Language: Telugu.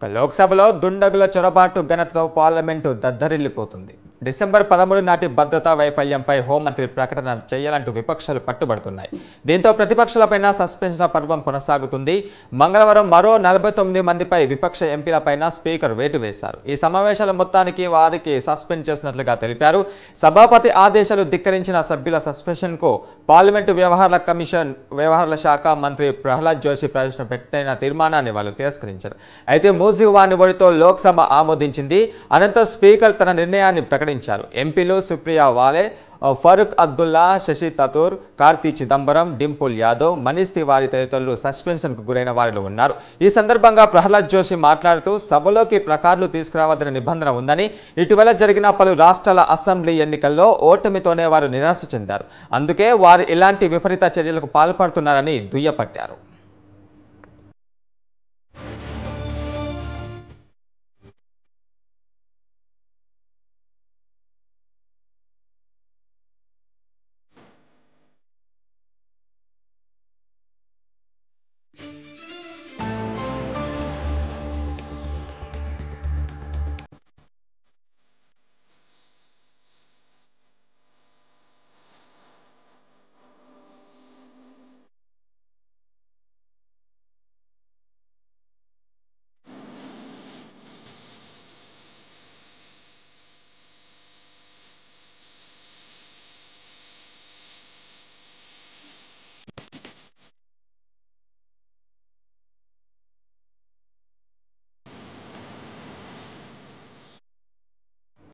లోక్సభలో దుండగుల చొరబాటు ఘనతతో పార్లమెంటు దద్దరిల్లిపోతుంది. డిసెంబర్ 13 నాటి భద్రతా వైఫల్యంపై హోంమంత్రి ప్రకటన చేయాలంటూ విపక్షాలు పట్టుబడుతున్నాయి. దీంతో ప్రతిపక్షాలపైన సస్పెన్షన్ పర్వం కొనసాగుతుంది. మంగళవారం మరో 49 మందిపై విపక్ష ఎంపీలపైన స్పీకర్ వేటు వేశారు. ఈ సమావేశాల మొత్తానికి వారికి సస్పెండ్ చేసినట్లుగా తెలిపారు. సభాపతి ఆదేశాలు ధిక్కరించిన సభ్యుల సస్పెన్షన్కు పార్లమెంటు వ్యవహారాల శాఖ మంత్రి ప్రహ్లాద్ జోషి ప్రవేశపెట్టిన తీర్మానాన్ని వాళ్ళు తిరస్కరించారు. అయితే మూజీవాని ఓటుతో లోక్సభ ఆమోదించింది. అనంతరం స్పీకర్ తన నిర్ణయాన్ని ప్రకటించారు. ఎంపీలు సుప్రియా వాలే, ఫరూక్ అబ్దుల్లా, శశి థరూర్, కార్తి చిదంబరం, డింపుల్ యాదవ్, మనీష్ తివారీ తదితరులు సస్పెన్షన్కు గురైన వారిలో ఉన్నారు. ఈ సందర్భంగా ప్రహ్లాద్ జోషి మాట్లాడుతూ సభలోకి ప్లకార్డులు తీసుకురావద్దన్న నిబంధన ఉందని, ఇటీవల జరిగిన పలు రాష్ట్రాల అసెంబ్లీ ఎన్నికల్లో ఓటమితోనే వారు నిరాశ చెందారు. అందుకే వారు ఇలాంటి విపరీత చర్యలకు పాల్పడుతున్నారని దుయ్యబట్టారు.